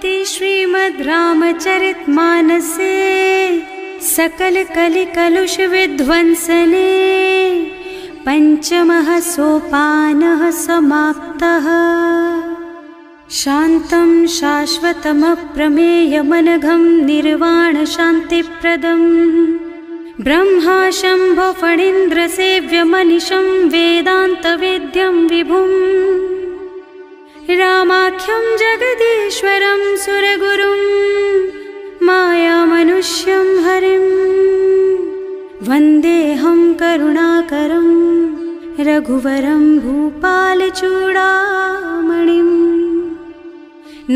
इति श्रीमद् रामचरितमानसे सकल कलि कलुष विध्वंसने पंचमः सोपानः समाप्तः। शान्तं शाश्वतमप्रमेयमनघं निर्वाण शान्तिप्रदम् ब्रह्मा शम्भो फणीन्द्रसेव्यमनिशं वेदान्तवेद्यं विभुम् रामाख्यं जगदीश्वरं सुरगुरुं मायामनुष्यं हरिं वन्देऽहं करुणाकरं रघुवरं भूपालचूडामणिम्।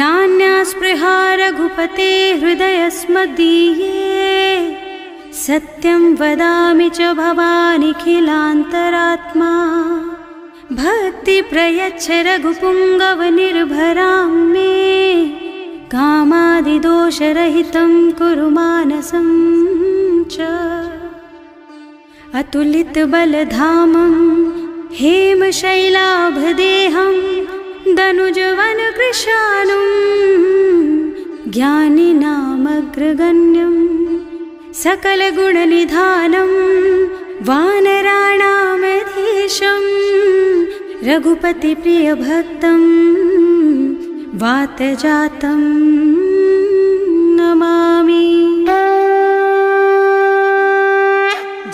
नान्या स्पृहा रघुपते हृदयस्मदीये सत्यं वदामि च भवानिखिलान्तरात्मा। भक्ति प्रयच्छ रघुपुङ्गव निर्भरां मे कामादिदोषरहितं कुरु मानसं च। अतुलितबलधामं हेमशैलाभदेहं दनुजवनकृशानुं ज्ञानिनामग्रगण्यं सकलगुणनिधानं वानराणामधीशं रघुपतिप्रियभक्तं वातजातं नमामि।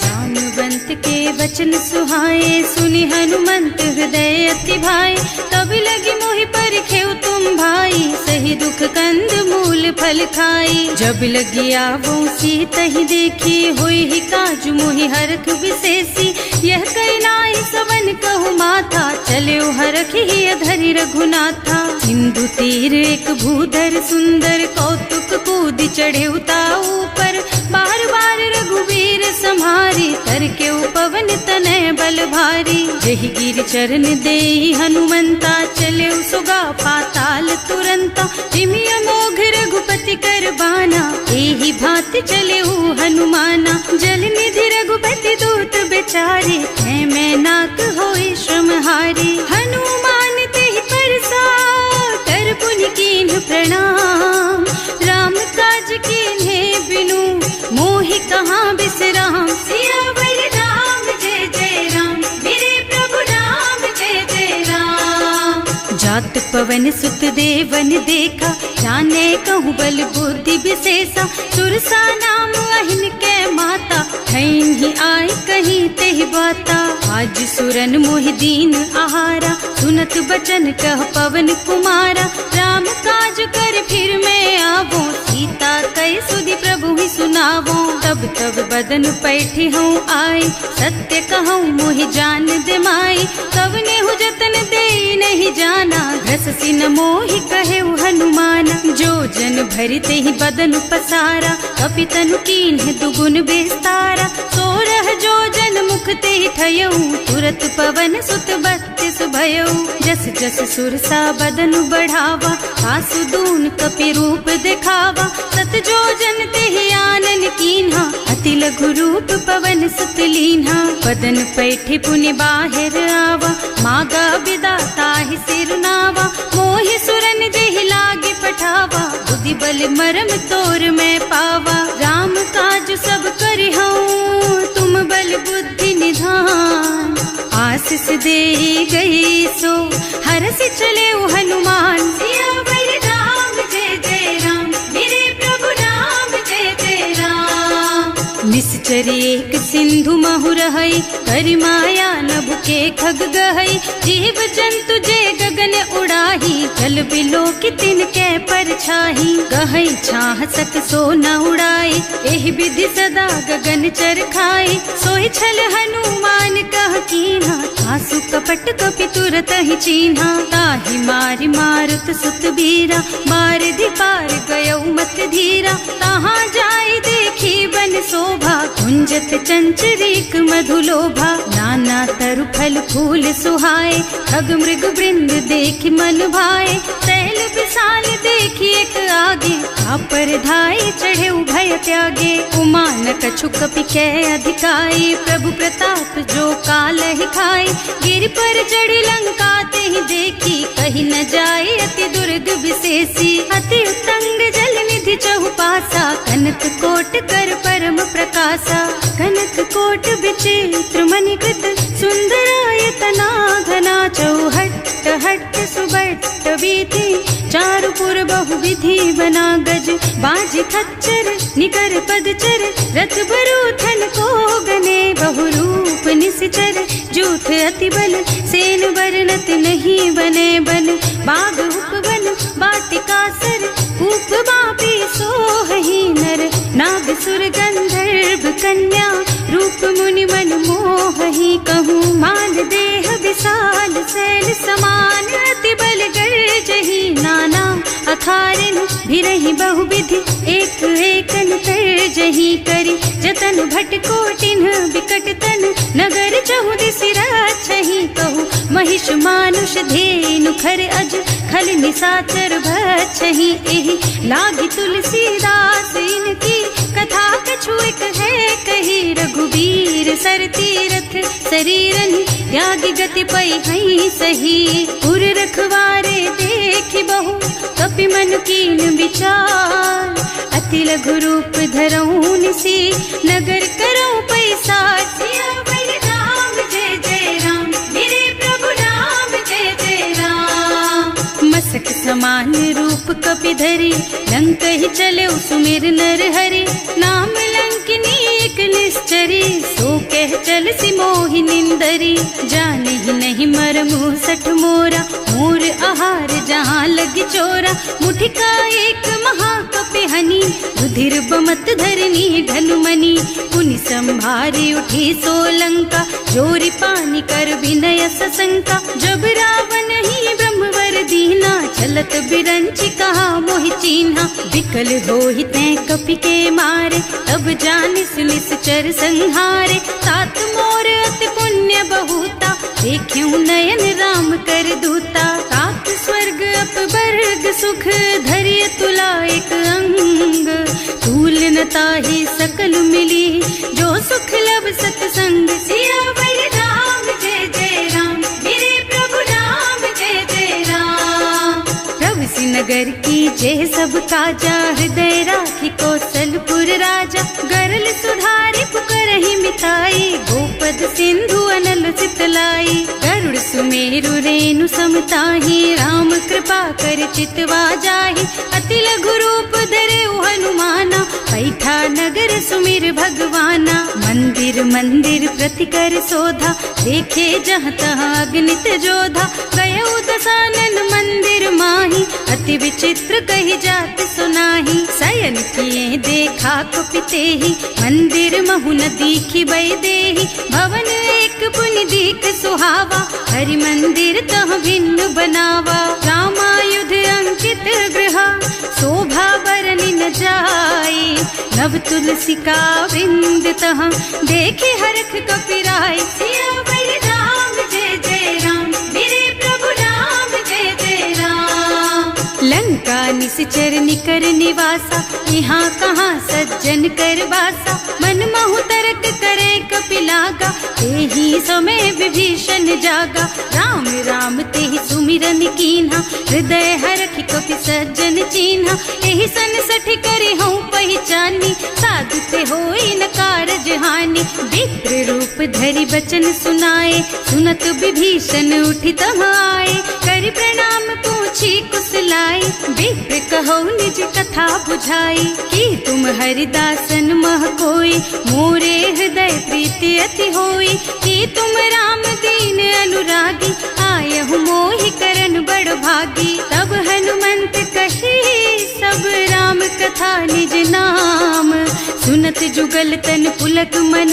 जानुवंत के वचन सुहाए सुनि हनुमंत हृदय अति भाए। तब लगी मोहि परिखेउ तुम भाई सही दुख कंद मूल फल खाई। जब लगी आवो सीतहि देखी होई ही काजु मोहि हरख विशेषी। यह कई नाई सवन कहु माथा चले हरखि धरि रघुनाथा। सिंधु तीर एक भूधर सुंदर कौतुक कूदि चढ़े उताऊ पर। बार बार रघुवीर सम्हारी तर के पवन तनय बल भारी। जहि गिर चरण देहि हनुमंता चले सुगा पाताल तुरंता। जिमि अमोघ रघुपति कर बाना एहि भांति चले हनुमाना। जल निधि रघुपति दूत बेचारे है मैं नाक होई श्रमहारी। हनुमान तेहि परसा कर पुनि कीन्ह प्रणाम। राम काज कीन्हे बिनु मोहि कहाँ बिसराम। सियावर राम जय जय राम मेरे प्रभु राम जय जय राम। जात पवन सुत देवन देखा जाने कहूँ बल बुद्धि विशेषा। सुरसा नाम अहिन के माता ठैन ही आय कहीं तेहि बाता। आज सुरन मोहि दीन आहारा सुनत बचन कह पवन कुमारा। राम काज कर फिर मैं आवो सीता कई सुधि प्रभु ही सुनावो। तब तब बदन पैठी हूँ आए सत्य कहूँ मोहि जान दे माई। तब नेहु जतन दे नहीं जाना घस सिन मोहि कहे हनुमाना। जो जन भरि तेहि बदन पसारा कपि तनु कीन्ह दुगुन बेस्तारा। सोरह जो जन मुख तेहि ठयऊ तुरत पवन सुत 32 भयऊ। जस जस सुरसा बदन बढ़ावा आसु दून कपि रूप दिखावा। सत जो जन तेहि आनन कीन्हा अति लघु रूप पवन सुत लीन्हा। बदन पैठि पुनि बाहिर आवा मागा बिदा ताहि सिर नावा। मोहि सुरन जेहि लागे पठावा बुद्धि बल मरम तोर मैं पावा। राम काज सब करिहऊँ तुम बल बुद्धि निधान। आशीष दे गई सो हरसि चले हनुमान। सियावर राम जय जय राम मेरे प्रभु राम जय जय राम। निश्चर एक सिंधु महु रहई करि माया नभ के खग गहई। जीव जंतु जे गगन उड़ाही जल बिलो की तिनके परछाही। गहई छाह सक सो न उड़ाई एहि विधि सदा गगन चर खाई। सोई छल हनुमान कह कीन्हा आसु कपट कपि तुरत ही चीन्हा। ताहि मारि मारुत सुत बीरा बारिधि पार गयौ मत धीरा। तहाँ जाय देखी बन शोभा कुंजत चंचरीक मधुलोभा। नाना तरु फल फूल सुहाए खग मृग वृंद देखि मन भाए। तैल विशाल देखी एक आगे पर धाई चढ़े भय त्यागे। उमान कछु कपि कै अधिकाई प्रभु प्रताप जो काल ही खाई। गिर पर चढ़ी लंका ते ही देखी कहीं न जाए अति दुर्ग पद विशेषी अति उत्तंग जल निधि चहुपासा कनक कोट कर परम प्रकाशा कनक कोट विचित्र मणिकृत सुंदरायतना घना चौहट्ट हट्ट सुबट्ट वीथि चारुपुर बहुविधि बना गज बाजी खच्चर निकर पदचर रथ बरूथन को गने बहुरूप निश्चर जूथ अति बल सेन बरनत नहीं बने बन बाग उपवन बाटिका सर कूप बापी सोहहि नर नाग सुर गंधर्व कन्या रूप मुनि मन मोहहि कहूँ माल देह विशाल शैल समान अति बल गर्जहि नाना अखारिन भिरहि बहुविधि एक एकन तर्जहि करि जतन भट कोटिन बिकट तन नगर चहुदिस रक्षहि कहूँ महिष मानुष धेनु खर अज खल निशाचर भक्षहि एहि लागी तुलसीदास इनकी कथा कछु एक है कही रघुबीर सर तीरथ शरीरन त्यागी गति पै हई सही उर रखवारे देखि बहु कपि मन कीन विचार अति लघु रूप धरऊं निसी नगर करऊं पैसा सियावर राम जय जय राम मेरे प्रभु राम जय जय राम मसक समान रूप कपि धरी लंक ही चले सुमिर नर हरि नाम लंकिनी एक निश्चरी सो कह चल सी मोहि निंदरी जाने ही नहीं मरमु सठ मोरा मोर आहार जहाँ लग चोरा मुठिका एक महाकपि हनी रुधिर बमत धरनी ढलुमनी पुनि संभारी उठी सोलंका जोरी पानी कर विनय सशंका जब रावण ही ब्रह्मवर दीना चलत बिरंची कहा मोहि चीन्हा विकल होहि तै कपि के मारे तब जानिस निश्चर संहारे तात मोर अति पुण्य बहुता देखूं नयन राम कर दूता तात स्वर्ग अपवर्ग सुख धरिय तुला एक अंग तूल न ताहि सकल मिली जो सुख लब सतसंग सियावर राम जय जय राम मेरे प्रभु राम जय जय राम प्रभु नगर की जय सब काजा हृदय राखी कौशलपुर राजा गरल सुधारी पुकरहि मिताई गोपद सिंधु अनल चितलाई गरुड़ सुमेरु रेणु समताहि राम कृपा कर चितवा जाहि अति लघु रूप धरे हनुमाना पैठा नगर सुमिर भगवाना मंदिर मंदिर प्रति कर शोधा देखे जहाँ तहाँ अगणित जोधा गयो दशानन मंदिर माही अति विचित्र कही जात सुनाही शयन किए देखा कुपिते ही मंदिर महु न दीखी बई देही भवन एक पुनि दीख सुहावा हरि मंदिर तह भिन्न बनावा रामायुध अंकित गृह शोभा बरनि न जाई नव तुलसी का वृंद तह देखे हरख कपिराई सियावर राम जय जय राम मेरे प्रभु राम जय जय राम लंका निश्चर निकर निवासा यहाँ कहाँ सज्जन कर वासा मन महु तरक करे कपिलागा तेहि समय विभीषण जागा राम राम तेहि सुमिरन कीन्हा हृदय हरखि कपि सज्जन चीन्हा एहि सन सठ करे हूँ पहचानी साधु ते होई न कारज हानि विप्र रूप धरि बचन सुनाए सुनत विभीषण उठि तहाँ आए करि प्रणाम पूछी कुशलाई विप्र कहो निज कथा बुझाई कि तुम हरिदासन मह कोई मोरे हृदय प्रीति अति होई कि तुम राम दीन अनुरागी आयहु मोहि करन बड़ भागी तब हनुमंत कही सब राम कथा निज नाम सुनत जुगल तन पुलक मन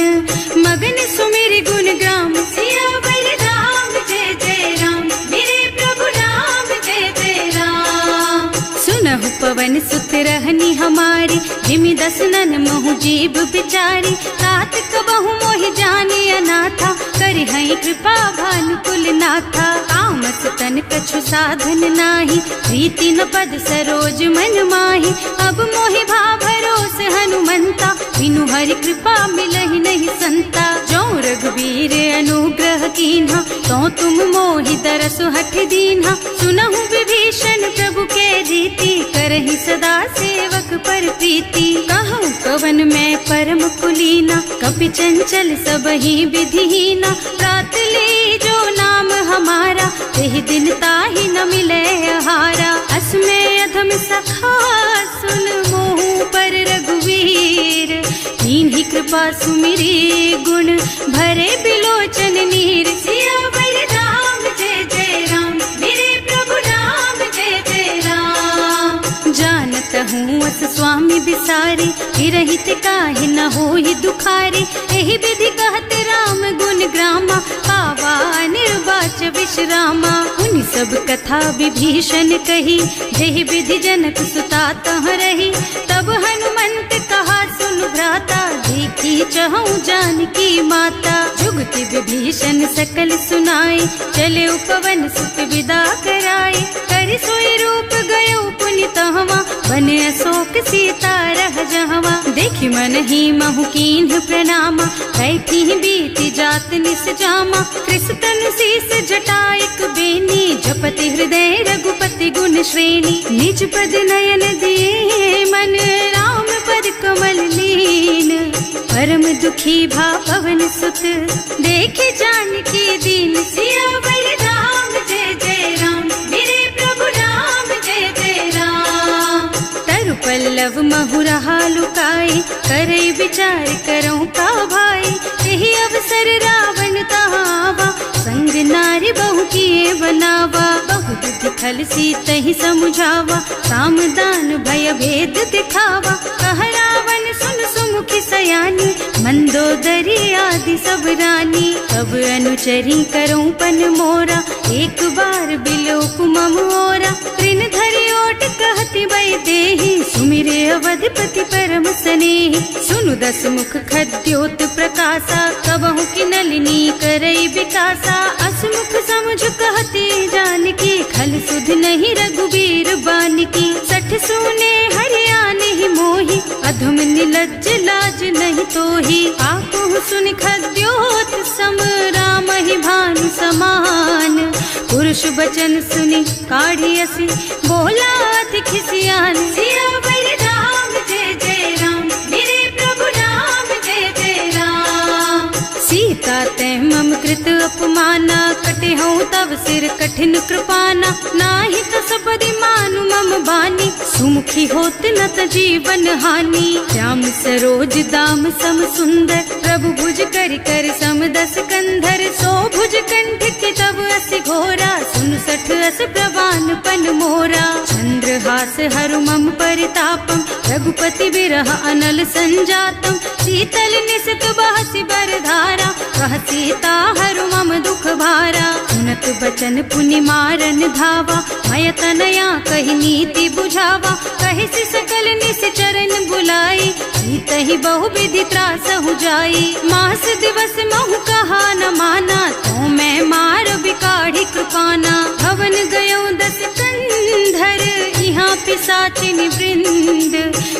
मगन सुमिर गुण ग्राम सियावर राम जय जय राम मेरे प्रभु राम जय जय राम सुनहु पवन सुत रहनी हमारी जिमि दसनन महु जीव बिचारी तात कबहु मोहि जानी अनाथा करि हई कृपा भानुकुल नाथा तामस तन कछु साधन नाही प्रीति न पद सरोज मन माही अब मोहि भा भरोस हनुमंता बिनु हरि कृपा मिलहि नहीं संता जो रघुबीर अनुग्रह कीन्हा तो तुम मोहि दरसु हठ दीन्हा सुनहु विभीषण प्रभु के करहि सदा सेवक पर प्रीति। कहूँ कवन मैं परम कुलीना, कपि चंचल सबहि विधिहीना। प्रात ले जो नाम हमारा, तेहि दिन ताहि न मिले आहारा। असमय अधम सखा सुन मोहु पर रघुवीर, कीन्ही कृपा सुमिरी गुण भरे बिलोचन नीर। सियावर राम जय जय राम, मेरे प्रभु राम जय जय राम। जानत हूँ अस स्वामी बिसारी, हिरहित काहे न होहि दुखारी। एहि विधि कहत राम गुण ग्रामा, पावा निर्वाच विश्रामा। उन सब कथा विभीषण कही, जेहि विधि जनक सुता तह रही। तब हनुमंत कहा सुन भ्राता, देखी चहु जानकी माता। जुगति विभीषण सकल सुनाई, चले उपवन सुत विदा कराई। कर सोई रूप गयो पुनि तहवा, बने अशोक सीता रह जहवा। देखि मन ही महु कीन्ह प्रणामा, कैथी बीति जात निस जामा। कृष्ण शीस जटाइक बेनी, जपति हृदय रघुपति गुण श्रेणी। निज पद नयन दिए मन, राम पद कमल लीन। परम दुखी भा पवन सुत, देखे जानकी दीन। सियावर राम जय जय राम, मेरे प्रभु राम जय जय राम। तरु पल्लव महुरहा लुकाई, करई विचार करऊं का भाई। यही अवसर रावण तहावा, संग नारी बहु किए बनावा। बहु बुद्धि खल सीतहि समुझावा, साम दान भय भेद दिखावा। कह रावण सुन सुमुखी सयानी, मंदोदरी आदि सब रानी। तब अनुचरी करऊं पन मोरा, एक बार बिलोक मम ओरा। तृण धरि ओट कहति भय देहि, सुमिरे अवधपति परम स्नेहि। सुनु दस मुख खद्योत प्रकाशा, कबहु की नलिनी करई विकासा। असमुख समझ कहती जानकी, खल सुध नहीं रघुबीर बानकी। सठ सुने हरियाणा ही मोही, अधम निलज्ज लाज नहीं तोही। आकुह सुन खद्योत सम, राम ही भानु समान। पुरुष बचन सुनि काढ़ी असी, बोला अति खिसियान। सियावर राम जय जय राम, मेरे प्रभु राम जय जय राम। सीता तै मम कृत अपमाना, कटे हूँ तब सिर कठिन कृपाना। नाही तो सबदि मानु मम बानी, सुमुखी होत न त जीवन हानि। श्याम सरोज दाम सम सुंदर, प्रभु भुज कर कर सम दस कंधर। सो भुज कंठ के तब असि घोरा, सुन सठ अस प्रवान पन मोरा। चंद्रहास हरु मम परितापम, रघुपति बिरह अनल संजातम। शीतल निसित बहसि बरधारा, कह सीता हरु मम दुख भारा। सुनत बचन पुनि मारन धावा, मय तनया कहि नीति बुझावा। कहि सि सकल निश्चरन बुलाई, सीतहि बहु विधि त्रासहु जाई। मास दिवस महु कहा न माना, तो मैं मार बिकाढ़ी कृपाना। भवन गयो दस कंधर, यहाँ पिशाचिनि वृंद।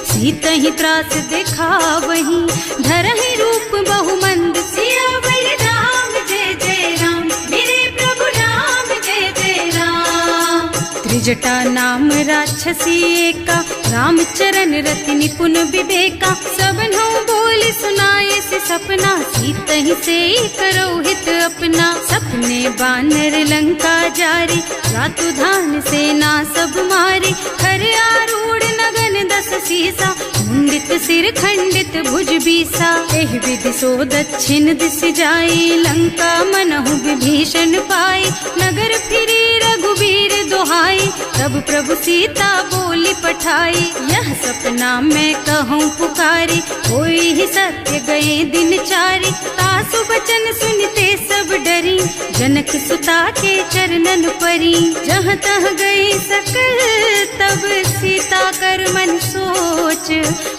सीतहि त्रास दिखावहीं, धरहि रूप बहु मंद। सियावर राम जय जय राम, मेरे प्रभु राम जय जय राम। त्रिजटा नाम राक्षसी एका, राम चरण रति निपुण विवेका। सबनों बोल सुनाए से सपना, सीतहि से करो हित अपना। सपने बानर लंका जारी, रातु धान सेना सब मारी। खर आरूढ़ नगन दस सीसा, मुंडित सिर खंडित भुज बीसा। एहि विधि सो दक्षिण दिस जाई, लंका मनहु विभीषण पाई। नगर फिरी रघुबीर दोहाई, तब प्रभु सीता बोली पठाई। यह सपना मैं कहूँ पुकारी, होई ही सत्य गए दिन चारी। तासु बचन सुनते सब डरी, जनक सुता के चरणन परी। जहाँ तह गए सकल तब सीता कर मन सोच।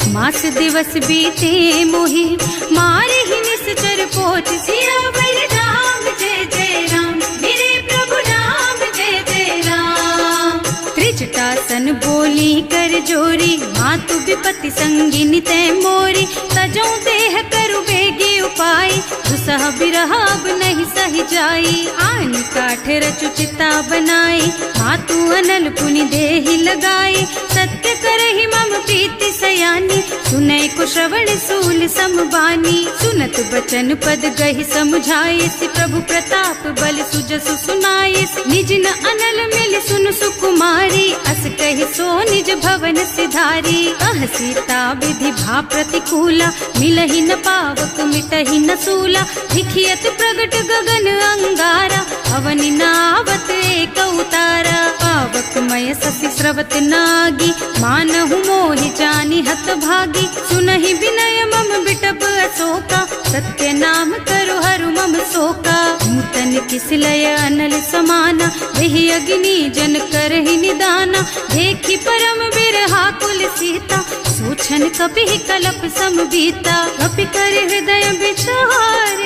मास दिवस बीते मोहि, मारे ही निश्चर पोच। सियावर राम जय जय राम, मेरे प्रभु राम जय जय राम। त्रिजटासन बोली कर जोरी, मातु विपति संगिनी तै मोरी। तजो देह करु बेगी उपाय, दुसह बिरह अब नहीं सही जाई। आन काठ रचु चिता बनाए, मातु अनल पुनि देहि लगाए। सत्य करहि मम प्रीति सयानी, सुनय को श्रवण सूल समबानी। सुनत बचन पद गहि समुझाए, प्रभु प्रताप बल सुजसु सुनाए। निज न अनल मिल सुन सुकुमारी, अस कहि सो निज भवन सिधारी। कह सीता विधि भा प्रतिकूला, मिलहि न पावक मिटहि न सूला। भिखियत प्रगट गगन अंगारा, अवनि नावत एक उतारा। पावक मय ससि स्रवत नागी, मानहु मोहि जानि हत भागी। सुनहि विनय मम बिटप अशोका, सत्य नाम करु हरु मम शोका। नूतन किसलय अनल समाना, वही अग्नि जन करहि निदाना। देखि परम बिरहा कुल सीता, सोचन कपि कलप सम बीता। कपि कर हृदय विचार,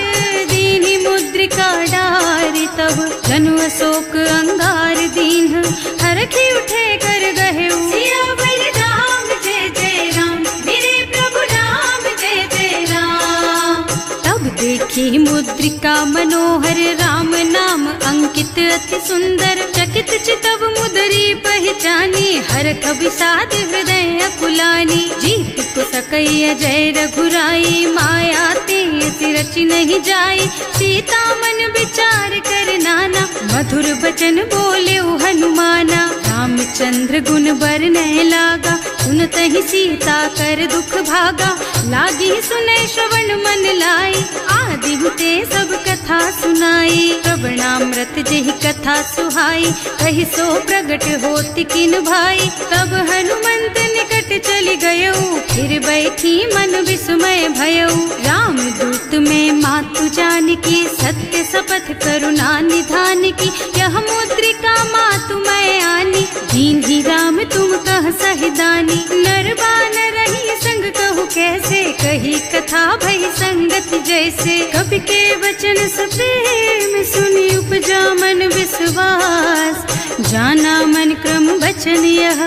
दीनि मुद्रिका डारि। तब जनु अशोक अंगार दीन, हरखि उठे कर गहे। सियावर राम जय जय राम, मेरे प्रभु राम जय जय राम। तब देखी मुद्रिका मनोहर, राम नाम अंकित अति सुंदर। चकित चितव मुदरी पहचानी, हरख विषाद हृदय अकुलानी। जीत को सकैय जय रघुराई, माया ते रचि नहीं जाई। सीता मन विचार कर नाना, मधुर बचन बोले हनुमाना। रामचंद्र गुण बरनय लागा, सुनत ही सीता कर दुख भागा। लागी सुनै श्रवण मन लाई, आदि हुते सब कथा सुनाई। श्रवणामृत जेहि कथा सुहाई, कहि सो प्रगट होति किन भाई। तब हनुमंत निकट चली गयौ, फिर बैठी मन विस्मय भयौ। राम दूत में मातु जानकी, सत्य शपथ करुणा निधान की। यह मुद्रिका मातु मैं आनी, दीन्ही राम तुम कह सहिदानी। नर बानर रही संग कहु कैसे, कही कथा भई संगति जैसे। कवि के वचन सप्रेम सुनि, उपजा मन विश्वास। जाना मन क्रम वचन यह,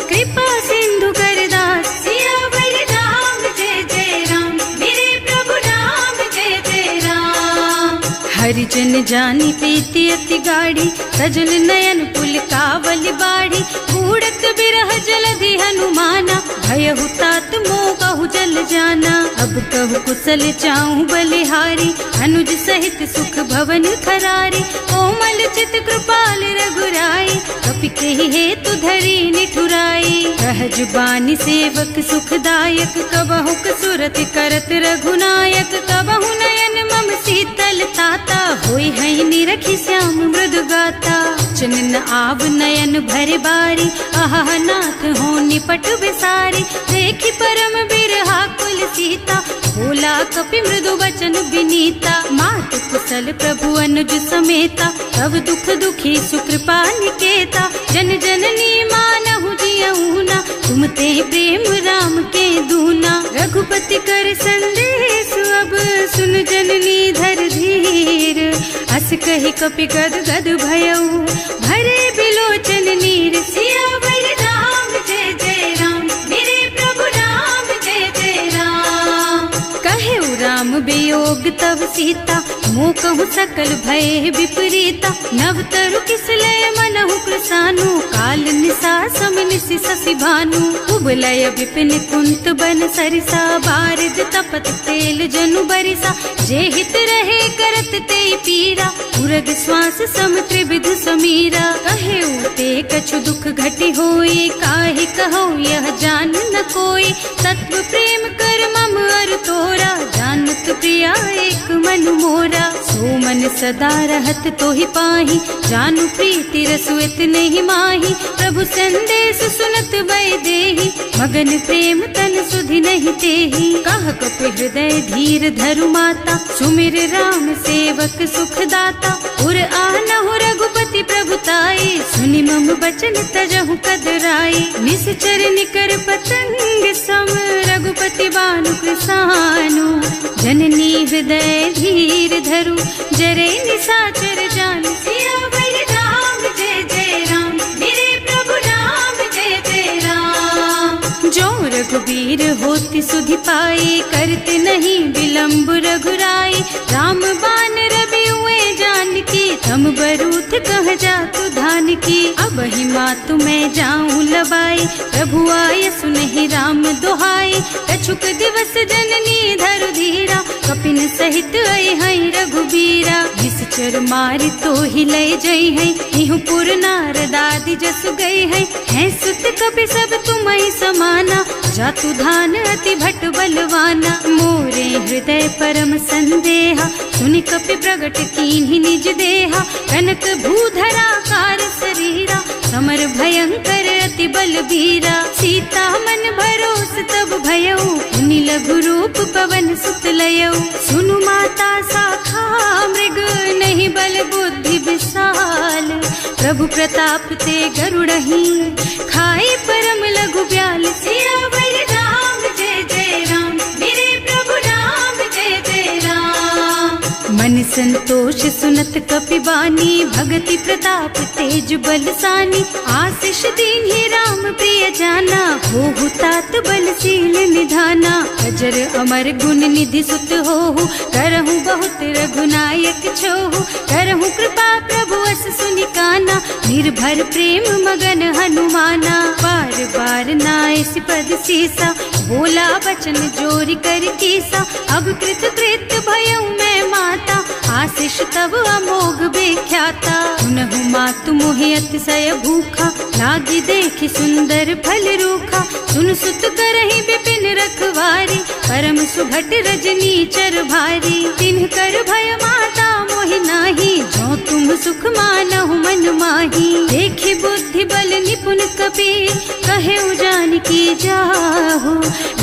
कृपा सिंधु कर दास। सियावर राम जय जय राम, मेरे प्रभु राम जय जय राम। हरिजन जानी प्रीति अति गाढ़ी, सजल नयन पुलकावल बाढ़ी। बूढ़त बिरह जलधि हनुमाना, भयहु तात मोह कहु जल जाना। अब कहु कुशल चाहूं बलिहारी, अनुज सहित सुख भवन खरारी। कोमल चित कृपाल रघुराई, कपि केहि हेतु धरी निठुराई। सहज बानी सेवक सुखदायक, कबहु कसुरत करत रघुनायक। कबहु नयन मम शीतल ताता, होई है निरखि श्याम मृदु गाता। चनन आव नयन भरे बारी, आहा नाथ हो निपट बिसारी। देखि परम बिरहा कुल सीता, बोला कपि मृदु वचन विनीता। मात कुशल प्रभु अनुज समेता, तब दुख दुखी सुकृपा निकेता। जन जननी मानहु जियऊना, तुम ते प्रेम राम के दूना। रघुपति कर संदेश अब, सुन जननी धर धीर। अस कहि कपि गद गद भयऊ, भरे बिलोचन नीर। सियावर राम जय जय राम, मेरे प्रभु राम जय जय राम। कहे राम वियोग तब सीता, मोह कहु सकल भय विपरीता। नव तरु किसलय मनहु कृसानु, काल निसा सम निसि शशि भानु। उबलय विपिन कुंत बन सरिसा, बारिद तपत तेल जनु बरिसा। जे हित रहे करत ते पीरा, उरग श्वास सम त्रिविध समीरा। कहे ते कछु दुख घटि होई, काहि कहो यह जान न कोई। तत्व प्रेम कर मम अर तोरा, जानत प्रिया एक मन मोरा। सो मन सदा रहत तोहि पाही, जानु प्रीति रसु इतने ही माही। प्रभु संदेश सुनत वै देहि, मगन प्रेम तन सुधि नहीं तेहि। कह कपि हृदय धीर धरु माता, सुमिर राम सेवक सुखदाता। उर आनहु रघुपति प्रभुताई, सुनि मम बचन तजहु कदराई। निश्चर निकर पतंग सम, रघुपति बानु कृसानु। जननी हृदय धीर धरु, जरे निशाचर जानु। सियावर राम जय जय राम, मेरे प्रभु राम जय जय राम। जो रघुबीर होति सुधि पाए, करते नहीं विलम्ब रघुराई। पाई। राम बान रवि हुए जानकी, तम बरूथ कह जातु धान की। अब ही मातु मैं जाऊं लबाई, प्रभु आय सुनहि राम दोहाई। कछुक दिवस जननी धरु धीरा, कपिन सहित आई है रघुबीरा। निश्चर मारि तो ही लय जई है, इहु पुर नारदादि जसु गई है सुत कपि सब तुम्हि समाना। जातु धान अति भट बलवाना, मोरे हृदय परम संदेहा। सुनि कपि प्रगट कीन्हि निज देहा, कनक भूधरा कार शरीरा। समर भयंकर अति बलबीरा, सीता मन भरोस तब भयउ। मुनि लघु रूप पवन सुत लयउ, सुनु माता साखा मृग। नहीं बल बुद्धि विशाल, प्रभु प्रताप ते गरुड़हि। खाई परम लघु ब्याल, सियावर राम जय जय राम। मेरे प्रभु राम जय जय राम। मन संतोष सुनत कपि बानी, भगति प्रताप तेज बलसानी। आशीष दीन्हि राम प्रिय जाना, होहु तात बलशील निधाना। अजर अमर गुण निधि सुत होहु, करहु बहुत रघुनायक छोहु। करहु कृपा प्रभु अस सुनि काना, निर्भर प्रेम मगन हनुमाना। बार बार नाइस पद सीसा, बोला वचन जोरि कर कीसा। अब कृत कृत भयउ मैं माता, आशीष तब अमोघ बेख्याता। सुनहु मातु मोहि अतिशय भूखा, लागी देखि सुंदर फल रूखा। सुन सुत करहि विपिन रखवारी, परम सुभट रजनी चर भारी। तिन्ह कर भय माता मोहि नाही, जो तुम सुख मानहु मन माही। देखि बुद्धि बल निपुण कपि, कहे जानकी जाहु।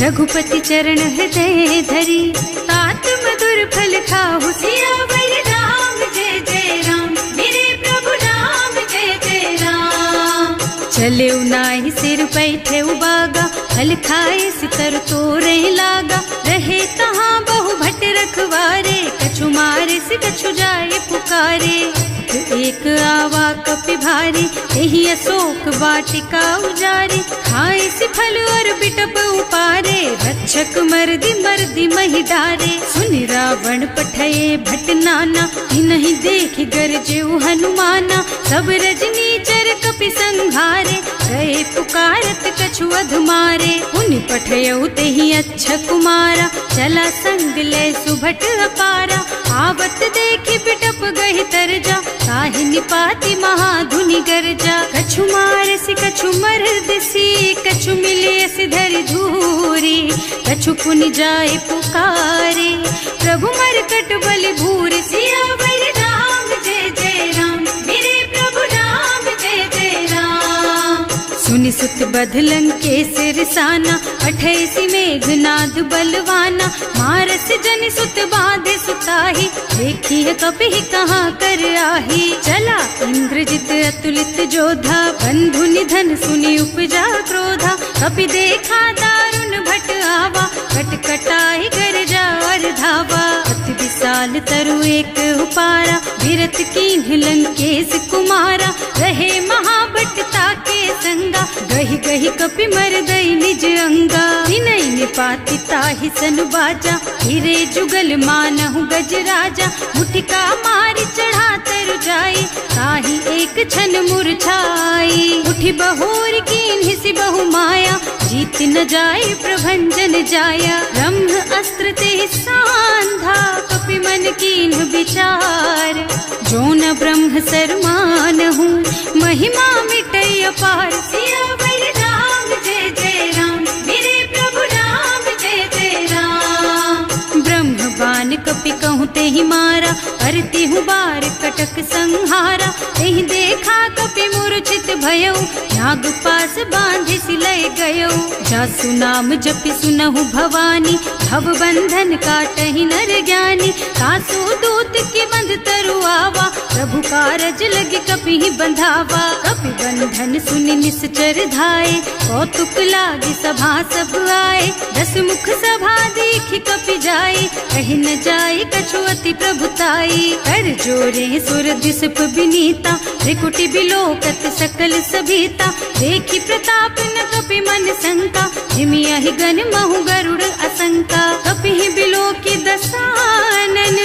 रघुपति चरण हृदय धरी, तात मधुर फल खाहु। सियावर राम जय जय राम, मेरे प्रभु राम जय जय राम। चले नाहि सिर बैठे बागा, फल खाए सितर तोरे लागा। रहे कहाँ बहु भट रखवारे, कछु मारे से कछु जाए पुकारे। एक आवा कपि भारी, यही अशोक वाटिका उजारी। खाए से फल और बिटप उपारे, रक्षक मर्दी मर्दी महि डारे। सुनि रावण पठये भट नाना, नहीं देखि गरजेउ हनुमाना। सब रजनी चर कपि संघारे, गए पुकारत कछु अधमारे। उनि पठयउ तेहि अच्छा कुमारा, चला संग ले सुभट अपारा। आवत देखि बिटप गहि तरजा, ताहि निपाति महाधुनि गरजा। कछु मारसि कछु मरदसी, कछु मिले सिधरि धूरी। कछु पुनि जाए पुकारे, प्रभु मरकट बलि भूरि। सियावर राम जय जय राम, मेरे प्रभु राम जय जय राम। सुनि सुत बधलन के सिरसाना, 28 मेघनाद बलवाना। मारस जनि सुत बांधे सुताही, देखी है कपि कहाँ कर आही। चला इंद्रजित अतुलित जोधा, बंधु निधन सुनि उपजा क्रोधा। कपि देखा दारुण भट आवा, कटकटाई गरजा और धावा। अति विशाल तरु एक उपारा, विरत कीन्ह लंकेश कुमारा। रहे महाभट ताके संगा, गहि गहि कपि मरदई निज अंगा। तिनहि निपाति ताहि सन बाजा, हिरे जुगल मानहु गजराजा। मुठिका मारि चढ़ा तरु जाई, ताहि एक छन मूर्छाई। उठि बहोर कीन्हि सि बहु माया, जीत न जाय प्रभंजन जाया। ब्रह्म अस्त्र ते सांधा, कपि मन कीन्ह विचार। जो न ब्रह्म सरमानहु, महिमा मिटै अपार। सियावर राम जय जय राम, मेरे प्रभु राम जय जय राम। ब्रह्म बान कपि कहूँ तेहि मारा, करती हूँ बार कटक संहारा। तेहि देखा कपि मूर्छित भयउ, नाग पास बांधि सिलय गयउ। जासु नाम जपि सुनहु भवानी, भव बंधन काटहि नर ज्ञानी। तासु दूत के बंध तरु आवा, प्रभु कारज लगे कपि बंधावा। कपि बंधन सुनि निश्चर धाये, कौतुक लागी सभा सब आए। 10 मुख सभा देखि कपि जाए, कहि न जाए कछु अति प्रभुताई। कर जोरे सुर दिसप विनीता, त्रिकुटी बिलोकत सकल सभीता। देखि प्रताप न कपि मन शंका, हिमिया ही गन महु गरुड़ असंका। कपि बिलोकी दसानन,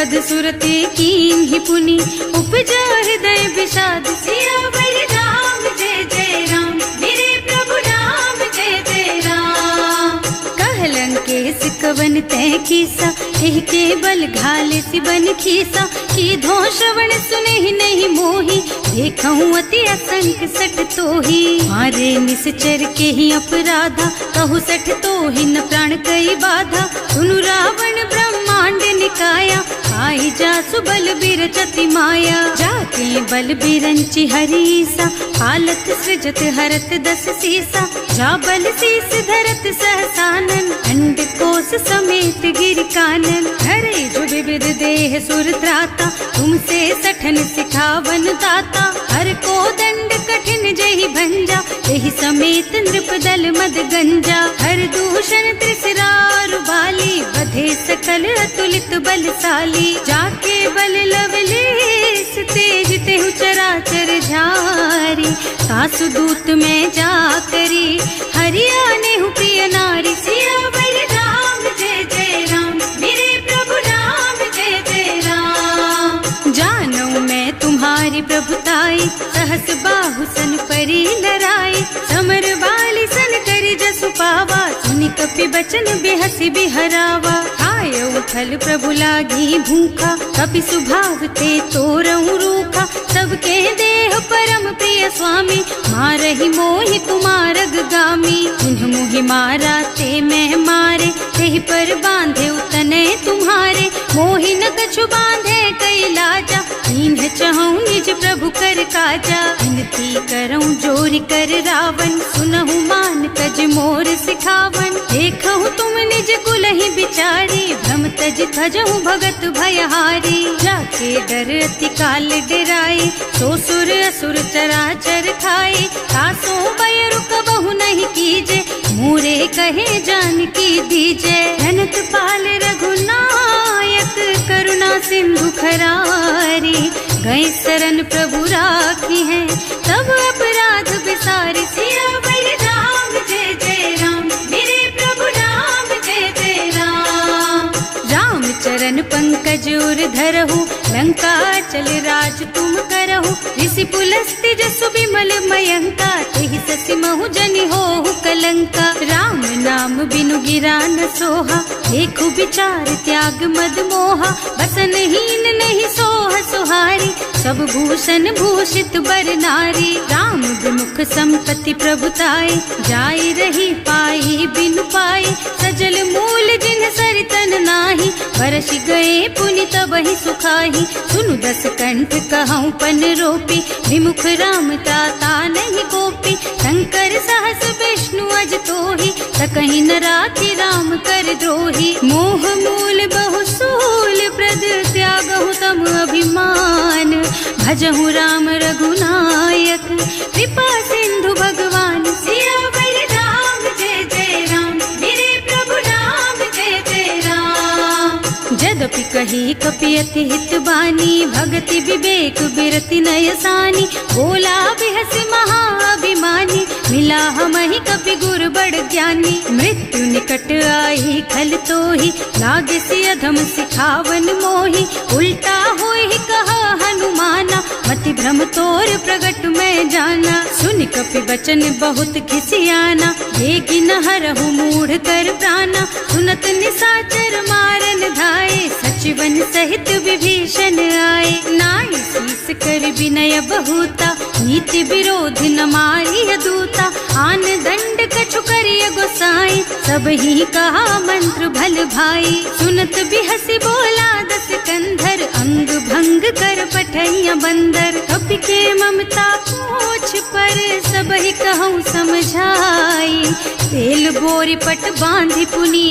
वध सुरते कीन ही पुनि उपजा हृदय विषाद सियावर राम जय जय राम मेरे प्रभु राम जय जय राम। कहलन के सिकवन तय कीसा एह के बल घाले सिबन खीसा की धो श्रवण सुने ही नहीं मोही देखूं अति असंख सठ तो ही मारे निश्चर के ही अपराधा कहु सठ तो ही न प्राण कई बाधा सुनु रावण ब्रह्मांड निकाया आई जा सुबल बिरचति माया जाके बल बिरंचि हरीसा हालत सृजत हरत दस सीसा जा बल शीस धरत सहसानन अंड कोस समेत गिर कानन हरे जो विविध देह सुर त्राता तुमसे सठन सिखावन दाता हर को दंड कठिन जही भंजा यही समेत नृपदल मद गंजा हर दूषण त्रिसरार बाली बधे सकल अतुलित बलशाली जाके बल लवलेस तेज तेहु चराचर झारी सासु दूत में जा करी हरियाणे हु प्रिय नारी सियावर राम जय जय राम मेरे प्रभु राम जय जय राम। जानू मैं तुम्हारी प्रभुताई सहस बाहु सन परी लराई समर बाली सन करी जसु पावा सुनि कपि बचन बेहसी बिहरावा आयो फल प्रभु लागी भूखा कपि सुभाव ते तोरऊ रूखा सबके देह परम प्रिय स्वामी मारहि मोहि कुमारग गामी उन्ह मोहि मारा ते मैं मारे तेहि पर बांधे उतने तुम्हारे मोहि न कछु बांधे कई लाजा इन्ह चहूँ निज प्रभु कर काजा विनती करऊँ जोरि कर रावण सुनहु मान तज मोर सिखावन देखहु तुम निज कुल ही बिचारी भ्रम तज थजहु भगत भयहारी जाके डर अति काल डराई सो सुर असुर चराचर खाए तासो भय रुक बहु नहीं कीजे मोरे कहे जान की दीजे धनत पाल रघुनायक करुणा सिंधु खरारी गए शरण प्रभु राखी है तब अपराध बिसारी सियावर राम जय जय राम मेरे प्रभु राम जय जय राम। राम चरण पंकज उर धरहु लंका चल राज तुम करहु ऋषि पुलस्त्य जसु विमल मयंका तेहि ससि महु जनि होहु कलंका राम नाम बिनु गिरा न सोहा देखु विचार त्याग मद मोहा बसन हीन नहीं सोह सुहारी सब भूषण भूषित बर नारी राम विमुख संपत्ति प्रभुताई जाई रही पाई बिनु पाई सजल मूल जिन सरितन नाही बरस गए पुनि तबहि सुखाही सुनु दस कंठ कहूँ पन रोपी विमुख राम ताता नहीं गोपी शंकर सहस विष्णु अज तोहि सकहि न राखी राम कर द्रोही मोह मूल बहु सूल प्रद त्यागहु तम अभिमान भजहु राम रघुनायक कृपा सिंधु भगवान सियावर राम जय जय राम मेरे प्रभु राम जय जय राम। जदपि कही कपि अति हित बानी भगति विवेक बिरति नयसानी बोला बिहस महाअभिमानी मिला हमहि कपि गुर बड़ ज्ञानी मृत्यु निकट आई खल तोहि लागे सि अधम सिखावन मोहि उल्टा होहि कहा हनुमाना मति भ्रम तोर प्रगट में जाना सुनि कपि बचन बहुत खिसियाना देगी न हरहु मूढ़ कर प्राणा सुनत निशाचर मारन धाये सचिवन सहित विभीषण आए नाई शीस कर विनय बहुता नीति विरोध न मारिय दूता आन दंड कछु करिय गोसाई सब ही कहा मंत्र भल भाई सुनत बिहसी बोला दस कंधर अंग भंग कर पठैया बंदर कपि के ममता पूछ पर सब ही कहूँ समझाई तेल बोरी पट बांधी पुनी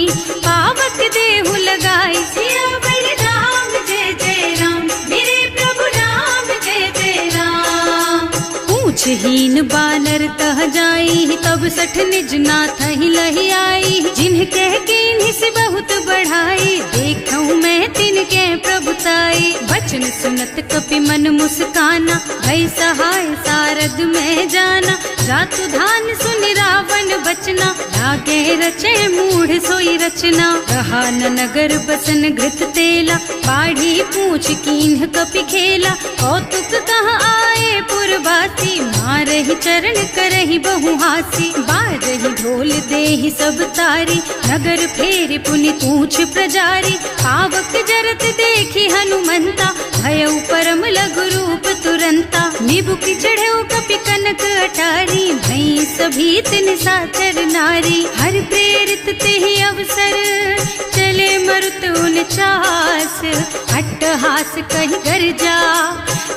पावक देहु लगाई सियावर राम जय जय राम मेरे प्रभु राम जय जय राम। पूछहीन बानर तह जाई तब सठ निज नाथ ही लही आई जिन्ह कह कीन्ही से बहुत बढ़ाई देखूं मैं तिनके प्रभुताई बचन सुनत कपि मन मुस्काना भई सहाय सारद में जाना जातु धान सुनि रावण बचना, लागे रचे मूढ़ सोई रचना। रहा न नगर बसन घृत तेला, बाढ़ी पूछ कीन्ह कपि खेला। कौतुक कहाँ आए पुरवासी, मारहि चरण करहि बहु हासी। बारहि ढोल देहि सब तारी, नगर फेरि पुनि पूछ प्रजारी। पावक जरत देखि हनुमंता, भयउ परम लघु रूप तुरंता। निबुकि चढ़ऊ कपि कनक अटारी, भई सभीत निशाचर नारी। हर प्रेरित तेहि अवसर, चले मरुत उनचास। अट्टहास कहि गर्जा,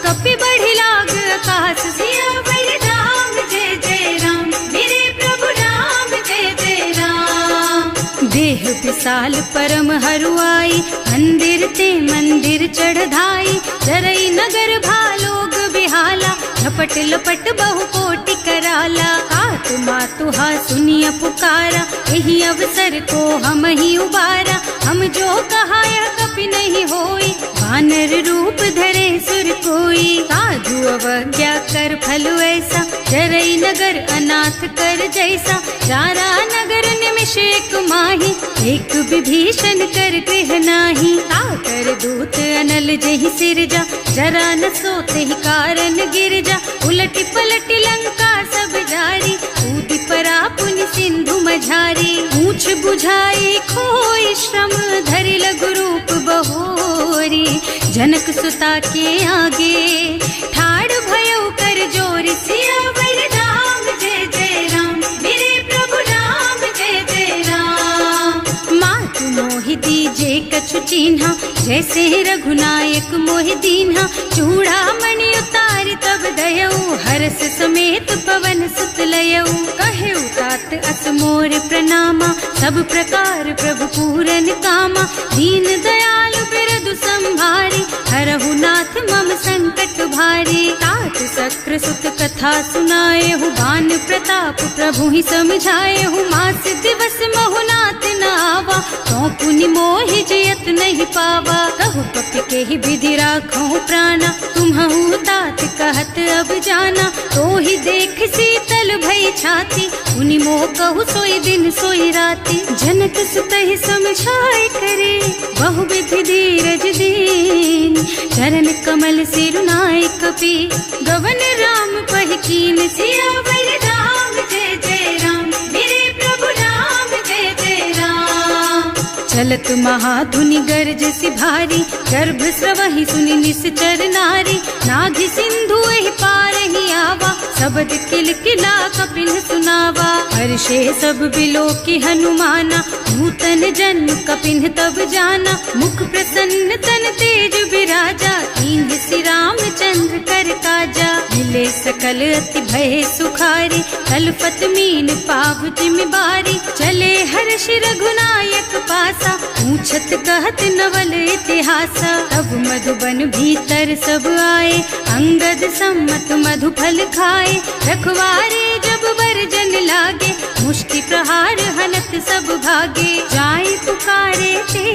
कपि बढ़ि लाग आकाश। सियावर राम जय जय राम, मेरे प्रभु राम जय जय राम। देह विशाल परम हरुआई, मंदिर ते मंदिर चढ़धाई। जरई नगर भालोग बिहाला, झपट लपट बहु कोटि कराला। आतु मातुहा सुनिय पुकारा, यही अवसर को हम ही उबारा। हम जो कहा यह कपि नहीं होई, वानर रूप धरे सुर कोई। साधु अवज्ञा कर फल ऐसा, जरई नगर अनाथ कर जैसा। जारा नगर निमिष एक माही, एक विभीषण कर गृह नाही। ताकर दूत अनल जहि सिरजा, जरा न सोते ही कारण गिरजा। उलटि पलटि लंका सब जारी, कूदि परा पुनि सिंधु मझारी। पूछ बुझाई खोई श्रम, धरि लघु रूप बहोरी। जनक सुता के आगे, ठाड़ भयउ कर जोरी। सियावर राम जय जय राम, मेरे प्रभु राम जय जय राम। मातु मोहि दीजे कछु चिन्हा, जैसे रघुनायक मोहि दीन्हा। चूड़ा मणि उतारि तब दयऊ, हरस समेत पवन सुत लयऊ। कहेउ तात अस मोर प्रणामा, सब प्रकार प्रभु पूरन कामा। दीन दयालु बिरदु संभारी, हरहु नाथ मम संकट भारी। तात सक्र सुत कथा सुनाएहु, बान प्रताप प्रभु ही समझाएहु। मास दिवस महु नाथ न आवा, तो पुनि मोहि जियत नहीं पावा। कहु कपि केहि विधि राखहु प्राणा, तुम्हु तात कहत अब जाना। तो ही देख शीतल भई छाती, उनि मोह कहु सोई दिन सोई राती। जनक सुतहि समझाए करे, बहु विधि धीरज दीन। चरण कमल सिरुनाए कपि, गवन राम पहि कीन। सियावर राम जय जय राम, मेरे प्रभु राम जय जय राम। चलत महाधुनि गर्ज सिभारी, गर्भ स्रवहि सुनि निश्चर नारी। नाघि सिंधु एहि पार ही आवा, शब्द किलकिला कपिन सुनावा। हर्षे सब बिलोकि हनुमाना, नूतन जन्म कपिन तब जाना। मुख प्रसन्न तन तेज बिराजा, कीन्ह श्री रामचंद्र कर काजा। मिले सकल अति भय सुखारी, कलपत मीन पाव जिमिबारी। चले हर्ष रघुनायक पासा, पूछत कहत नवल इतिहासा। तब मधुबन भीतर सब आए, अंगद सम्मत मधु फल खाए। रखवारे जब बरजन लागे, मुष्टि प्रहार हनत सब भागे। जाय पुकारे ते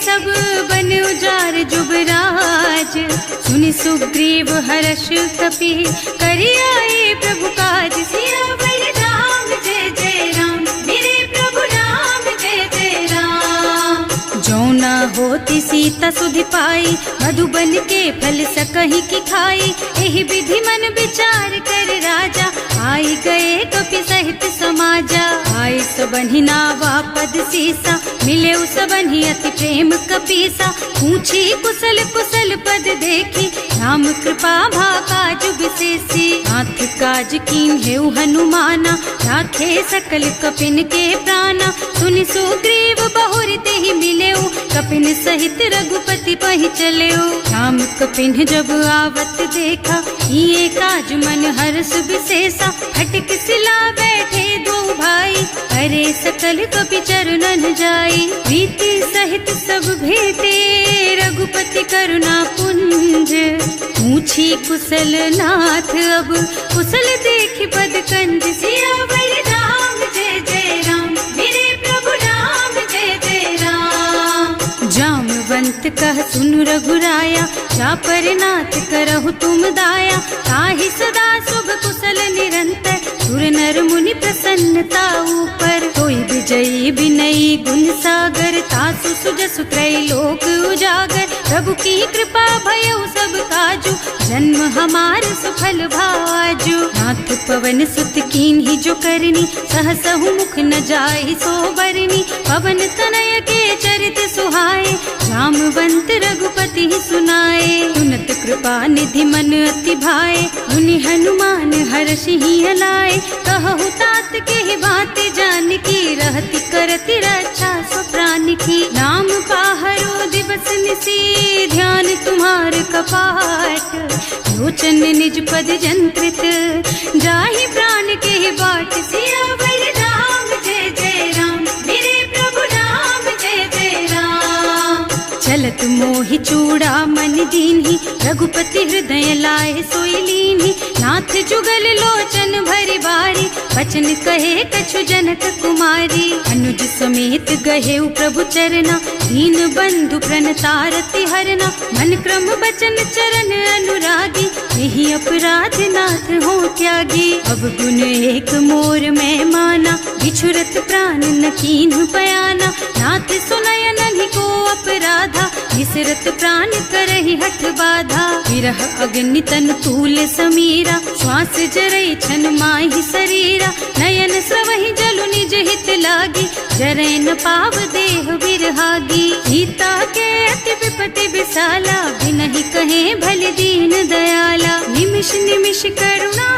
सब, बन उजार जुबराज। सुनि सुग्रीव हर्ष कपि, करि आए प्रभु काज। सियावर राम जय जय राम, मेरे प्रभु राम जय जय राम। जौना होती सीता सुधि पाई, मधुबन के फल सकहि की खाई। एहि विधि मन विचार कर राजा, आई गए कपि सहित समाजा। आए सबन्हि नावा पद सीसा, मिले सबन्हि अति प्रेम कपीसा। पूछी कुशल कुशल पद देखी, राम कृपा भाका जुग विशेषी। नाथ काज कीन्हेउ हनुमाना, राखे सकल कपिन के प्राणा। सुनि सुग्रीव बहुरि तेहि मिलेउ, कपिन सहित रघुपति पहि चलेउ। राम कपिन जब आवत देखा, ये काज मन हर्ष विशेषा। हटिक सिला बैठे दो भाई, अरे सकल कपि चरणन जाई। प्रीति सहित सब भेटे, रघुपति करुणा पुंज। पूछी कुशल नाथ अब, कुशल देखि पद कंज। सियावर राम जय जय राम, मेरे प्रभु राम जय जय राम। जामवंत कह सुनु रघुराया, चापर नाथ करहु तुम दाया। ताहि सदा शुभ कुशल निरंतर, सुर नर मुनि प्रसन्नता ऊपर। कोई विजयी विनयी गुण सागर, तासु सुजसु त्रैलोक उजागर। प्रभु की कृपा भयउ सब काजू, जन्म हमार सुफल भाजू। नाथ पवन सुत कीन्ही जो करनी, सहसहु मुख न जाहि सो बरनी। पवन तनय के चरित सुहाए, जामवंत रघुपति सुनाए। सुनत कृपा निधि मन अति भाए, मुनि हनुमान हर्षि लाए। कहु तात के बात जानकी, रहति करति रक्षा सो प्राण की। नाम पाहरो दिवस निसी, ध्यान तुम्हार कपाट। लोचन निज पद जंत्रित, जाहि प्राण के बाट। सियावर राम जय जय राम, मेरे प्रभु राम जय जय राम। चलत मोहि चूड़ा मन दीन्ही, रघुपति हृदय लाए सोई लीन्ही। नाथ जुगल लोचन भरि बारी, बचन कहे कछु जनक कुमारी। अनुज समेत गहे प्रभु चरना, दीन बंधु प्रणतारति हरना। मन क्रम बचन चरण अनुरागी, यही अपराध नाथ हो त्यागी। अब गुण एक मोर मैं माना, बिछुरत प्राण न कीन्ह बयाना। नाथ सुनय नन्हि को अपराधा, विसरत प्राण करहि हठ बाधा। विरह अग्नि तन तूल समीरा, श्वास जरई छन माहि शरीरा। नयन स्रवहि जलु निज हित लागी, जरै न पाव देह बिरहागी। सीता के अति विपति विसाला, बिनहि कहे भल दीन दयाला। निमिष निमिष करुणा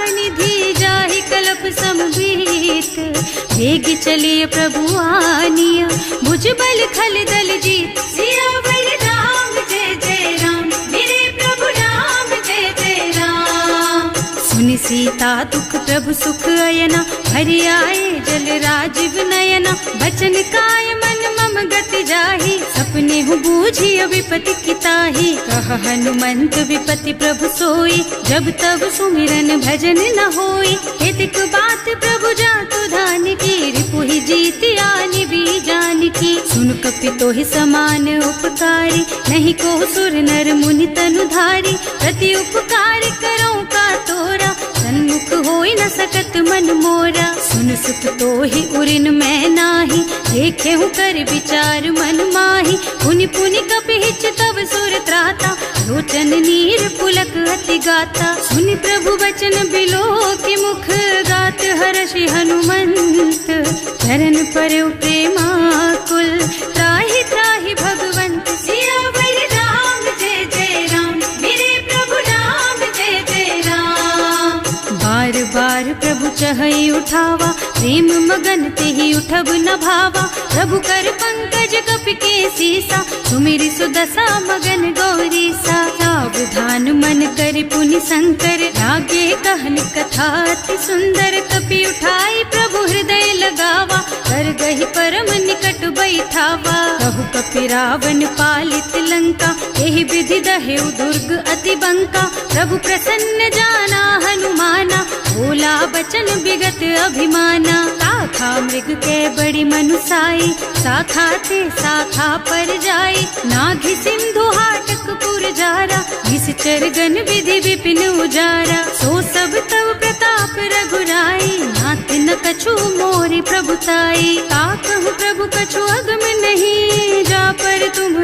निधि, जाहि कल्प समभीत। वेग चलिए प्रभु आनिया, भुज बल खल दल जीत। सियावर राम जय जय राम, मेरे प्रभु राम जय जय राम। सुनि सीता दुख प्रभु सुख अयना, हरि आए जल राजीव नयना। बचन काय मन मम गति जाहि, सपने हूँ बूझिय विपति किताहि। कह हनुमंत विपति प्रभु सोई, जब तब सुमिरन भजन न होई। हेतिक बात प्रभु जातु धान की, रिपुहि जीति आनि भी जानकी। सुन कपि तोहि समान उपकारी, नहीं को सुर नर मुनि तनु धारी। प्रति उपकार करो का तोरा, सन्मुख होई न सकत मन मोरा। सुन सुत तोहि उरिन मैं नाही, देखे हूँ कर विचार मन माही। पुनि पुनि कपिहिच तव सुर त्राता, लोचन नीर पुलक अति गाता। सुनि प्रभु बचन बिलो की मुख, गात हर्षि हनुमंत। चरण पर प्रेमाकुल, त्राहि त्राहि भगवंत। सियावर राम जय जय राम, मेरे प्रभु राम जय जय राम। बार बार प्रभु चहई उठावा, प्रेम मगन तेहि उठब न भावा। प्रभु कर पंकज कपि के सीसा, सुमिरि सुदशा मगन गौरीसा। सावधान मन कर पुनि शंकर, लागे कहन कथा अति सुंदर। कपि उठाई प्रभु हृदय लगावा, कर गहि परम निकट बैठावा। कहु कपि रावण पालित लंका, एहि विधि दहेउ दुर्ग अति बंका। प्रभु प्रसन्न जाना हनुमाना, बोला बचन विगत अभिमाना। शाखा मृग के बड़ी मनुसाई, शाखा ते शाखा पर जाई। नाघि सिंधु हाटक पुर जारा, निश्चर गण विधि विपिन उजारा। सो सब तव प्रताप रघुराई, नाथ न कछु मोरि प्रभुताई। ताकहु प्रभु कछु अगम नहीं, जा पर तुम